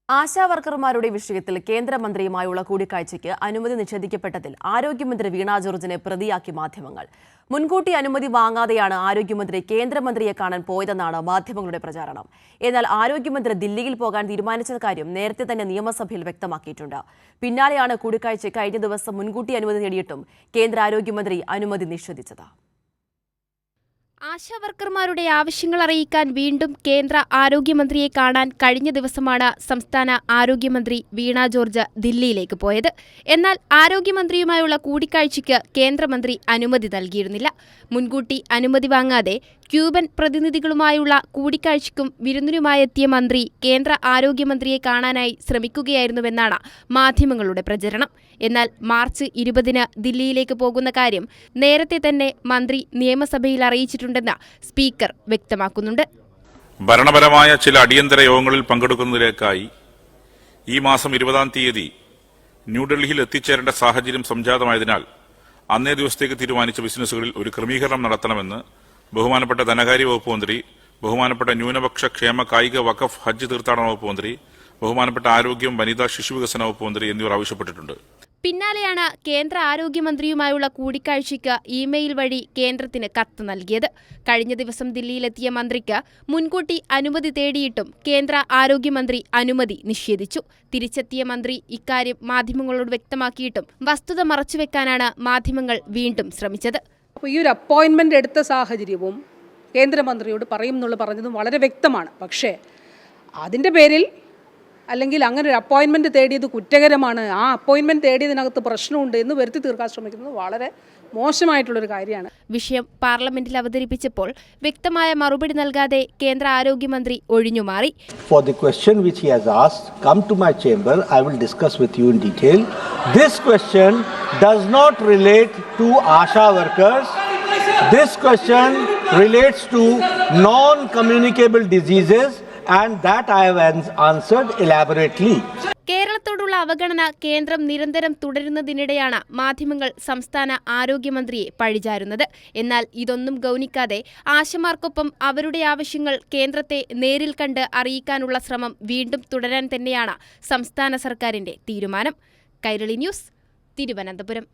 ആശാവർക്കർമാരുടെ വിഷയത്തിൽ കേന്ദ്രമന്ത്രിയുമായുള്ള കൂടിക്കാഴ്ചയ്ക്ക് അനുമതി നിഷേധിക്കപ്പെട്ടതിൽ ആരോഗ്യമന്ത്രി വീണ ജോർജിനെ പ്രതിയാക്കി മാധ്യമങ്ങൾ. മുൻകൂട്ടി അനുമതി വാങ്ങാതെയാണ് ആരോഗ്യമന്ത്രി കേന്ദ്രമന്ത്രിയെ കാണാൻ പോയതെന്നാണ് മാധ്യമങ്ങളുടെ പ്രചാരണം. എന്നാൽ ആരോഗ്യമന്ത്രി ദില്ലിയിൽ പോകാൻ തീരുമാനിച്ച കാര്യം നേരത്തെ തന്നെ നിയമസഭയിൽ വ്യക്തമാക്കിയിട്ടുണ്ട്. പിന്നാലെയാണ് കൂടിക്കാഴ്ച കഴിഞ്ഞ ദിവസം മുൻകൂട്ടി അനുമതി നേടിയിട്ടും കേന്ദ്ര ആരോഗ്യമന്ത്രി അനുമതി നിഷേധിച്ചത്. ആശാവർക്കർമാരുടെ ആവശ്യങ്ങൾ അറിയിക്കാൻ വീണ്ടും കേന്ദ്ര ആരോഗ്യമന്ത്രിയെ കാണാൻ കഴിഞ്ഞ ദിവസമാണ് സംസ്ഥാന ആരോഗ്യമന്ത്രി വീണ ജോർജ് ദില്ലിയിലേക്ക് പോയത്. എന്നാൽ ആരോഗ്യമന്ത്രിയുമായുള്ള കൂടിക്കാഴ്ചയ്ക്ക് കേന്ദ്രമന്ത്രി അനുമതി നൽകിയിരുന്നില്ല. മുൻകൂട്ടി അനുമതി വാങ്ങാതെ ക്യൂബൻ പ്രതിനിധികളുമായുള്ള കൂടിക്കാഴ്ചയ്ക്കും വിരുന്നിനുമായെത്തിയ മന്ത്രി കേന്ദ്ര ആരോഗ്യമന്ത്രിയെ കാണാനായി ശ്രമിക്കുകയായിരുന്നുവെന്നാണ് മാധ്യമങ്ങളുടെ പ്രചരണം. എന്നാൽ മാർച്ച് 20-ന് ദില്ലിയിലേക്ക് പോകുന്ന കാര്യം നേരത്തെ തന്നെ മന്ത്രി നിയമസഭയിൽ അറിയിച്ചിട്ടുണ്ടെന്ന് സ്പീക്കർ വ്യക്തമാക്കുന്നുണ്ട്. ഭരണപരമായ ചില അടിയന്തര യോഗങ്ങളിൽ പങ്കെടുക്കുന്നതിലേക്കായി ഈ മാസം 20-ാം തീയതി ന്യൂഡൽഹിയിൽ എത്തിച്ചേരേണ്ട സാഹചര്യം സംജാതമായതിനാൽ അന്നേ ദിവസത്തേക്ക് തീരുമാനിച്ച ബിസിനസ്സുകളിൽ ഒരു ക്രമീകരണം നടത്തണമെന്ന് ബഹുമാനപ്പെട്ട ധനകാര്യ വകുപ്പ് മന്ത്രി, ബഹുമാനപ്പെട്ട ന്യൂനപക്ഷ ക്ഷേമ കായിക വഖഫ് ഹജ്ജ് തീർത്ഥാടന വകുപ്പ് മന്ത്രി, ബഹുമാനപ്പെട്ട ആരോഗ്യം വനിതാ ശിശുവികസന വകുപ്പ് മന്ത്രി എന്നിവർ ആവശ്യപ്പെട്ടിട്ടുണ്ട്. പിന്നാലെയാണ് കേന്ദ്ര ആരോഗ്യമന്ത്രിയുമായുള്ള കൂടിക്കാഴ്ചയ്ക്ക് ഇമെയിൽ വഴി കേന്ദ്രത്തിന് കത്ത് നൽകിയത്. കഴിഞ്ഞ ദിവസം ദില്ലിയിലെത്തിയ മന്ത്രിക്ക് മുൻകൂട്ടി അനുമതി തേടിയിട്ടും കേന്ദ്ര ആരോഗ്യമന്ത്രി അനുമതി നിഷേധിച്ചു. തിരിച്ചെത്തിയ മന്ത്രി ഇക്കാര്യം മാധ്യമങ്ങളോട് വ്യക്തമാക്കിയിട്ടും വസ്തുത മറച്ചുവെക്കാനാണ് മാധ്യമങ്ങൾ വീണ്ടും ശ്രമിച്ചത്. ഈ ഒരു അപ്പോയിൻമെൻ്റ് എടുത്ത സാഹചര്യവും കേന്ദ്രമന്ത്രിയോട് പറയും എന്നുള്ള പറഞ്ഞതും വളരെ വ്യക്തമാണ്. പക്ഷേ അതിൻ്റെ പേരിൽ അല്ലെങ്കിൽ അങ്ങനെ ഒരു അപ്പോയിൻമെൻറ്റ് തേടിയത് കുറ്റകരമാണ്, ആ അപ്പോയിൻമെൻറ്റ് തേടിയതിനകത്ത് പ്രശ്നമുണ്ട് എന്ന് വരുത്തി തീർക്കാൻ ശ്രമിക്കുന്നത് വളരെ മോശമായിട്ടുള്ളൊരു കാര്യമാണ്. വിഷയം പാർലമെന്റിൽ അവതരിപ്പിച്ചപ്പോൾ വ്യക്തമായ മറുപടി നൽകാതെ കേന്ദ്ര ആരോഗ്യമന്ത്രി ഒഴിഞ്ഞുമാറി. For the question which he has asked, come to my chamber, I will discuss with you in detail. This question does not relate to ASHA workers. This question relates to non-communicable diseases and that I have answered elaborately. കേരളത്തോടുള്ള അവഗണന കേന്ദ്രം നിരന്തരം തുടരുന്നതിനിടെയാണ് മാധ്യമങ്ങൾ സംസ്ഥാന ആരോഗ്യമന്ത്രിയെ പഴിചാരുന്നത്. എന്നാൽ ഇതൊന്നും ഗൗനിക്കാതെ ആശമാർക്കൊപ്പം അവരുടെ ആവശ്യങ്ങൾ കേന്ദ്രത്തെ നേരിൽ കണ്ട് അറിയിക്കാനുള്ള ശ്രമം വീണ്ടും തുടരാൻ തന്നെയാണ് സംസ്ഥാന സർക്കാരിന്റെ തീരുമാനം. കൈരളി ന്യൂസ്, തിരുവനന്തപുരം.